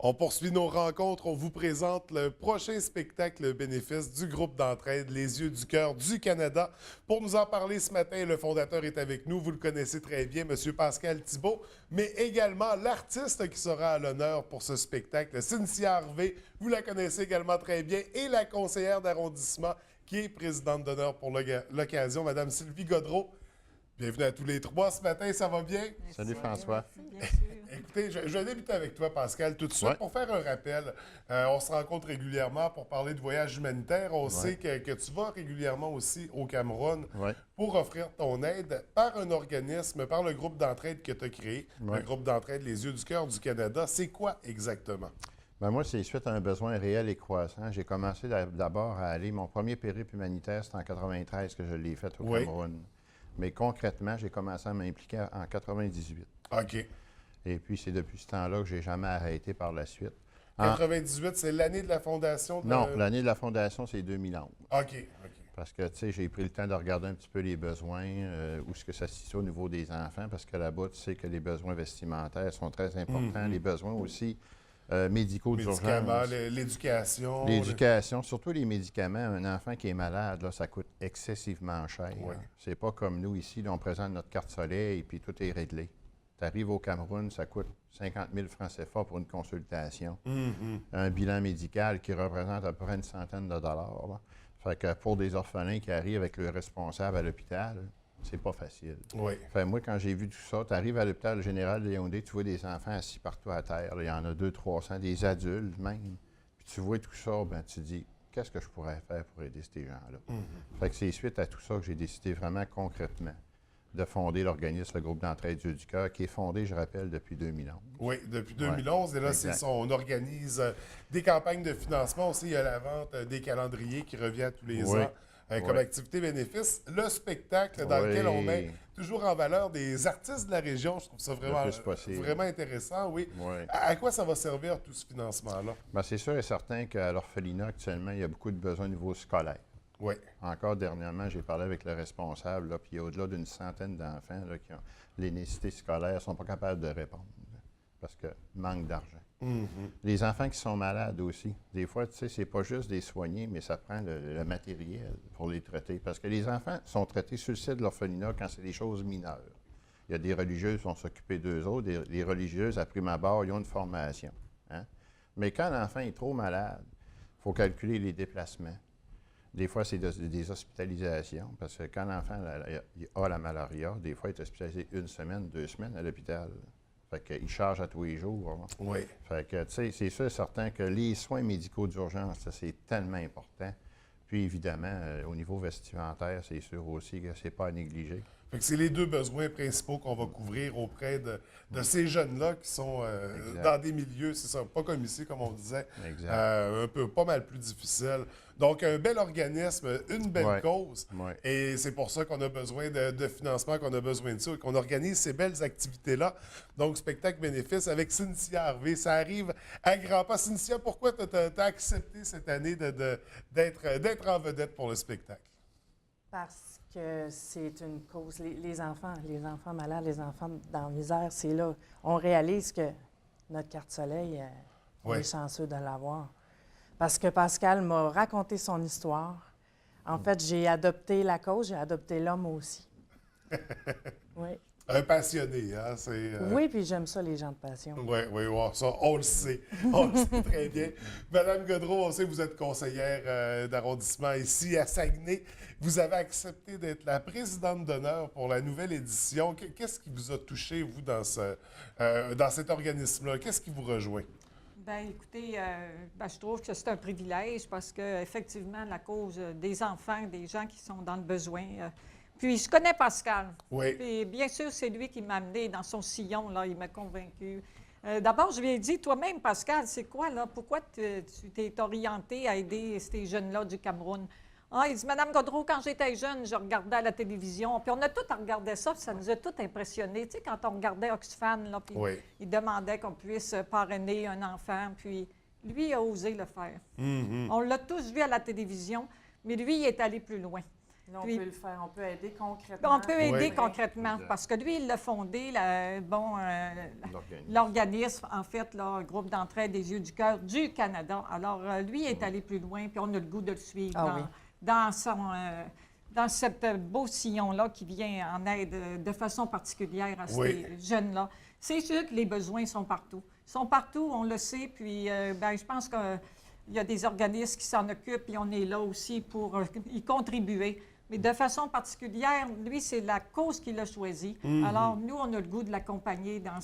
On poursuit nos rencontres. On vous présente le prochain spectacle bénéfice du groupe d'entraide Les Yeux du Cœur du Canada. Pour nous en parler ce matin, le fondateur est avec nous. Vous le connaissez très bien, M. Pascal Thibault, mais également l'artiste qui sera à l'honneur pour ce spectacle, Cynthia Harvey. Vous la connaissez également très bien, et la conseillère d'arrondissement qui est présidente d'honneur pour l'occasion, Mme Sylvie Gaudreault. Bienvenue à tous les trois ce matin, ça va bien? Merci. Salut François. Merci, écoutez, je vais débuter avec toi, Pascal, tout de suite. Pour faire un rappel, on se rencontre régulièrement pour parler de voyages humanitaires. On sait que tu vas régulièrement aussi au Cameroun pour offrir ton aide par un organisme, par le groupe d'entraide que tu as créé, le groupe d'entraide Les Yeux du Cœur du Canada. C'est quoi exactement? Bien, moi, c'est suite à un besoin réel et croissant. J'ai commencé d'abord à aller, mon premier périple humanitaire, c'était en 93 que je l'ai fait au Cameroun. Mais concrètement, j'ai commencé à m'impliquer en 98. OK. Et puis, c'est depuis ce temps-là que je n'ai jamais arrêté par la suite. 98, c'est l'année de la fondation? Non, l'année de la fondation, c'est 2011. OK. Parce que, tu sais, j'ai pris le temps de regarder un petit peu les besoins, où est-ce que ça se situe au niveau des enfants, parce que là-bas, tu sais que les besoins vestimentaires sont très importants, les besoins aussi médicaux d'urgence. L'éducation. L'éducation, surtout les médicaments. Un enfant qui est malade, là, ça coûte excessivement cher. C'est pas comme nous ici, là, on présente notre carte soleil et puis tout est réglé. Tu arrives au Cameroun, ça coûte 50 000 francs CFA pour une consultation. Un bilan médical qui représente à peu près une centaine de dollars. Là. Fait que pour des orphelins qui arrivent avec le responsable à l'hôpital, c'est pas facile. Fait moi, quand j'ai vu tout ça, tu arrives à l'hôpital général de Yaoundé, tu vois des enfants assis partout à terre. Là, il y en a 200-300, des adultes même. Puis tu vois tout ça, ben tu te dis, qu'est-ce que je pourrais faire pour aider ces gens-là? Fait que c'est suite à tout ça que j'ai décidé vraiment concrètement de fonder l'organisme, le groupe d'entraide Yeux du Cœur, qui est fondé, je rappelle, depuis 2011. Oui, depuis 2011. Et là, on organise des campagnes de financement aussi. Il y a la vente des calendriers qui revient tous les ans. Comme activité bénéfice, le spectacle dans lequel on met toujours en valeur des artistes de la région. Je trouve ça vraiment intéressant, À quoi ça va servir tout ce financement-là? Bien, c'est sûr et certain qu'à l'orphelinat, actuellement, il y a beaucoup de besoins au niveau scolaire. Encore dernièrement, j'ai parlé avec le responsable, là, puis il y a au-delà d'une centaine d'enfants là, qui ont les nécessités scolaires, ne sont pas capables de répondre parce que manque d'argent. Les enfants qui sont malades aussi, des fois, tu sais, c'est pas juste des soignés, mais ça prend le matériel pour les traiter. Parce que les enfants sont traités sur le site de l'orphelinat quand c'est des choses mineures. Il y a des religieuses qui vont s'occuper d'eux autres. Les religieuses, à prime abord, ils ont une formation. Mais quand l'enfant est trop malade, il faut calculer les déplacements. Des fois, c'est des hospitalisations, parce que quand l'enfant a la malaria, des fois, il est hospitalisé 1 semaine, 2 semaines à l'hôpital. Fait qu'il charge à tous les jours. Fait que, tu sais, c'est sûr certain que les soins médicaux d'urgence, c'est tellement important. Puis, évidemment, au niveau vestimentaire, c'est sûr aussi que c'est pas à négliger. Fait que c'est les deux besoins principaux qu'on va couvrir auprès de ces jeunes-là qui sont dans des milieux, c'est ça, pas comme ici, comme on disait, un peu pas mal plus difficile. Donc, un bel organisme, une belle cause. Et c'est pour ça qu'on a besoin de financement, qu'on a besoin de ça, et qu'on organise ces belles activités-là. Donc, spectacle bénéfice avec Cynthia Harvey. Ça arrive à grands pas. Cynthia, pourquoi tu as accepté cette année d'être en vedette pour le spectacle? Parce que c'est une cause. Les enfants malades, les enfants dans la misère, c'est là. On réalise que notre carte soleil, on est chanceux de l'avoir. Parce que Pascal m'a raconté son histoire. En fait, j'ai adopté la cause, j'ai adopté l'homme aussi. Un passionné, hein? Oui, puis j'aime ça, les gens de passion. Ça, on le sait. On le sait très bien. Madame Gaudreault, on sait que vous êtes conseillère d'arrondissement ici à Saguenay. Vous avez accepté d'être la présidente d'honneur pour la nouvelle édition. Qu'est-ce qui vous a touché, vous, dans cet organisme-là? Qu'est-ce qui vous rejoint? Bien, écoutez, je trouve que c'est un privilège parce qu'effectivement, la cause des enfants, des gens qui sont dans le besoin... Puis, je connais Pascal. Puis, bien sûr, c'est lui qui m'a amené dans son sillon, là, il m'a convaincu. D'abord, je lui ai dit, toi-même, Pascal, c'est quoi, là? Pourquoi tu t'es orienté à aider ces jeunes-là du Cameroun? Il dit, Madame Gaudreault, quand j'étais jeune, je regardais à la télévision. Puis, on a tous regardé ça, puis ça nous a tous impressionnés. Tu sais, quand on regardait Oxfam, là, puis il demandait qu'on puisse parrainer un enfant, puis lui, il a osé le faire. On l'a tous vu à la télévision, mais lui, il est allé plus loin. Là, on peut le faire, on peut aider concrètement. On peut aider concrètement, parce que lui, il l'a fondé, l'organisme, en fait, le groupe d'entraide des Yeux du cœur du Canada. Alors, lui est allé plus loin, puis on a le goût de le suivre dans ce beau sillon-là qui vient en aide de façon particulière à ces jeunes-là. C'est sûr que les besoins sont partout. Ils sont partout, on le sait, puis je pense qu'il y a des organismes qui s'en occupent et on est là aussi pour y contribuer. Mais de façon particulière, lui, c'est la cause qu'il a choisie. Alors, nous, on a le goût de l'accompagner dans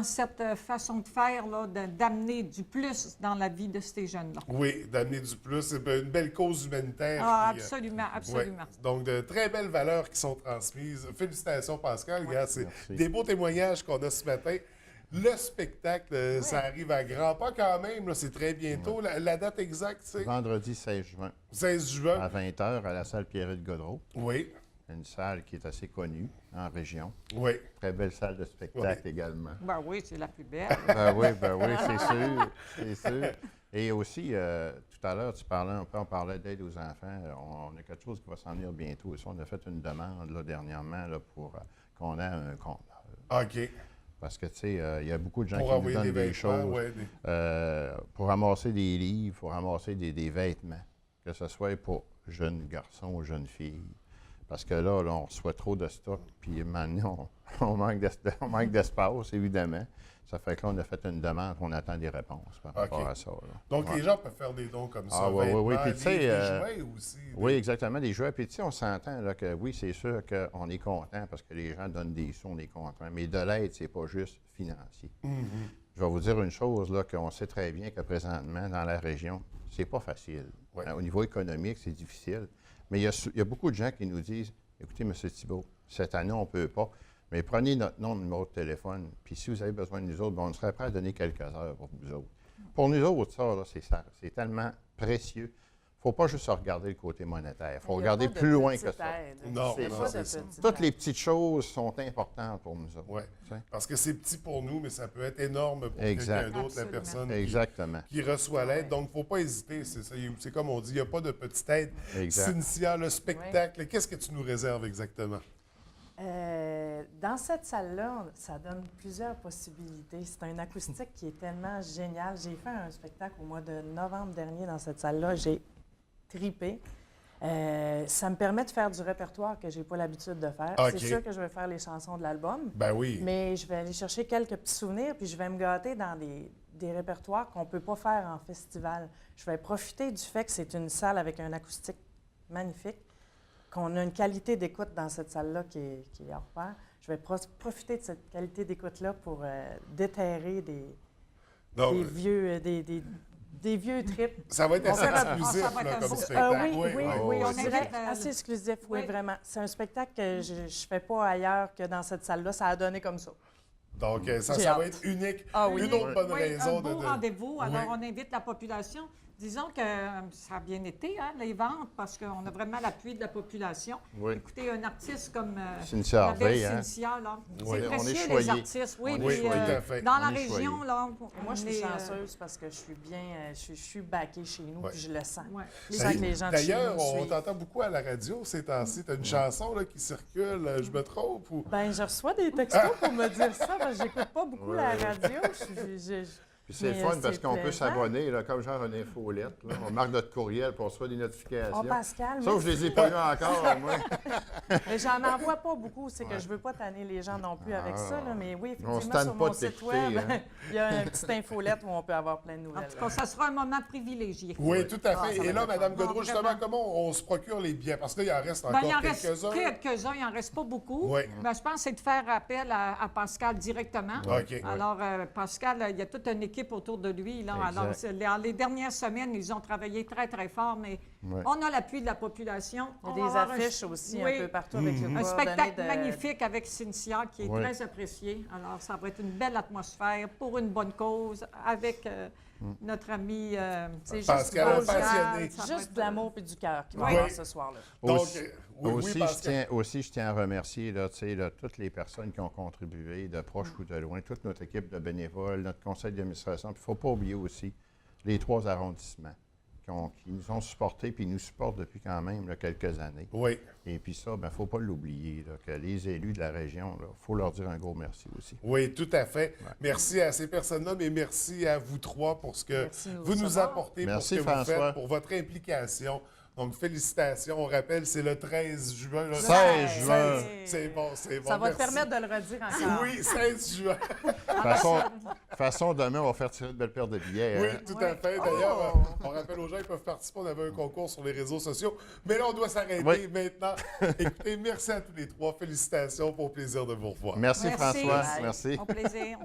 cette façon de faire, d'amener du plus dans la vie de ces jeunes-là. Oui, d'amener du plus. C'est une belle cause humanitaire. Ah, absolument, absolument. Ouais. Donc, de très belles valeurs qui sont transmises. Félicitations, Pascal. Regarde, c'est des beaux témoignages qu'on a ce matin. Le spectacle, ça arrive à grands pas quand même. Là, c'est très bientôt. La date exacte, c'est? Vendredi 16 juin. 16 juin. À 20h à la salle Pierrette-Godreau. Oui. Une salle qui est assez connue en région. Oui. Très belle salle de spectacle également. Ben oui, c'est la plus belle. Ben oui, c'est sûr. Et aussi, tout à l'heure, on parlait d'aide aux enfants. On a quelque chose qui va s'en venir bientôt. Aussi, on a fait une demande dernièrement pour qu'on ait un compte. OK. Parce que, tu sais, il y a beaucoup de gens pour qui nous donnent des choses. Pour ramasser des livres, pour ramasser des vêtements, que ce soit pour jeunes garçons ou jeunes filles. Parce que là, on reçoit trop de stock, puis maintenant, on manque d'espace, évidemment. Ça fait que là, on a fait une demande, on attend des réponses par rapport à ça. Là. Donc, les gens peuvent faire des dons comme ça. Oui. Puis, tu sais, des jouets aussi. Oui, exactement, des jouets. Puis, tu sais, on s'entend là, que oui, c'est sûr qu'on est content parce que les gens donnent des sous, on est content. Mais de l'aide, c'est pas juste financier. Je vais vous dire une chose, là, qu'on sait très bien que présentement, dans la région, c'est pas facile. Au niveau économique, c'est difficile. Mais il y a beaucoup de gens qui nous disent, écoutez, M. Thibault, cette année, on ne peut pas. Mais prenez notre nom, numéro de téléphone, puis si vous avez besoin de nous autres, on serait prêt à donner quelques heures pour vous autres. Pour nous autres, ça, c'est tellement précieux. Il ne faut pas juste regarder le côté monétaire. Il faut regarder plus loin que ça. Non, c'est ça. Toutes les petites choses sont importantes pour nous autres. Oui, parce que c'est petit pour nous, mais ça peut être énorme pour quelqu'un d'autre, la personne qui reçoit l'aide. Donc, il ne faut pas hésiter. C'est comme on dit, il n'y a pas de petite aide. Cynthia, le spectacle, qu'est-ce que tu nous réserves exactement? Dans cette salle-là, ça donne plusieurs possibilités. C'est un acoustique qui est tellement génial. J'ai fait un spectacle au mois de novembre dernier dans cette salle-là. J'ai tripé. Ça me permet de faire du répertoire que je n'ai pas l'habitude de faire. C'est sûr que je vais faire les chansons de l'album. Ben oui. Mais je vais aller chercher quelques petits souvenirs, puis je vais me gâter dans des répertoires qu'on ne peut pas faire en festival. Je vais profiter du fait que c'est une salle avec un acoustique magnifique, qu'on a une qualité d'écoute dans cette salle-là qui est hors pair. Je vais profiter de cette qualité d'écoute-là pour déterrer des vieux trips. Ça va être assez exclusif comme spectacle. Oui, on dirait assez exclusif, oui, vraiment. C'est un spectacle que je ne fais pas ailleurs que dans cette salle-là. Ça a donné comme ça. Donc, ça va être unique. Une autre bonne raison. Un beau rendez-vous. Alors, on invite la population. Disons que ça a bien été, les ventes, parce qu'on a vraiment l'appui de la population. Écoutez, un artiste comme Cynthia Harvey, Cynthia, là, c'est précieux, les artistes. Oui, dans la région, là... Moi, je suis chanceuse parce que je suis bien... Je suis backée chez nous, puis je le sens. Je sens que les gens de chez nous D'ailleurs, on t'entend beaucoup à la radio ces temps-ci. Tu as une chanson là, qui circule, je me trompe? Ou... Bien, je reçois des textos pour me dire ça, parce que j'écoute pas beaucoup la radio. Puis c'est le fun parce qu'on peut s'abonner, là, comme genre une infolette. Là. On marque notre courriel pour recevoir des notifications. Oh, Pascal, sauf que je les ai pas eu encore, moi. Mais j'en envoie pas beaucoup. C'est que je veux pas tanner les gens non plus avec ça. Là. Mais oui, effectivement, sur mon site web, il y a une petite infolette où on peut avoir plein de nouvelles. En tout cas, ça sera un moment privilégié. Oui, tout à fait. Et là, Mme Godreau, justement, comment on se procure les billets? Parce que là, il en reste encore quelques-uns. Quelques-uns, il n'en reste pas beaucoup. Ben, je pense que c'est de faire appel à Pascal directement. Alors, Pascal, il y a toute une équipe autour de lui. Là. Alors, les dernières semaines, ils ont travaillé très, très fort, mais on a l'appui de la population. Il y a des affiches aussi un peu partout avec le un spectacle magnifique avec Cynthia qui est très apprécié. Alors, ça va être une belle atmosphère pour une bonne cause avec notre ami Pascal, passionné. C'est juste de l'amour et du cœur qui va avoir ce soir-là. Donc, je tiens à remercier toutes les personnes qui ont contribué, de proche ou de loin, toute notre équipe de bénévoles, notre conseil d'administration. Il ne faut pas oublier aussi les 3 arrondissements qui nous ont supportés, puis nous supportent depuis quand même là, quelques années. Oui. Et puis ça, il ne faut pas l'oublier, que les élus de la région, il faut leur dire un gros merci aussi. Oui, tout à fait. Ouais. Merci à ces personnes-là, mais merci à vous trois pour ce que vous nous apportez, merci, pour ce que François. vous faites, pour votre implication. Donc, félicitations. On rappelle, c'est le 13 juin. Le 16 juin. C'est bon, c'est bon. Ça va te permettre de le redire encore. Oui, 16 juin. De toute façon, demain, on va faire tirer de belles paires de billets. Oui, tout à fait. D'ailleurs, on rappelle aux gens qui peuvent participer. On avait un concours sur les réseaux sociaux. Mais là, on doit s'arrêter maintenant. Écoutez, merci à tous les trois. Félicitations. Pour plaisir de vous revoir. Merci. François. Merci. Au plaisir.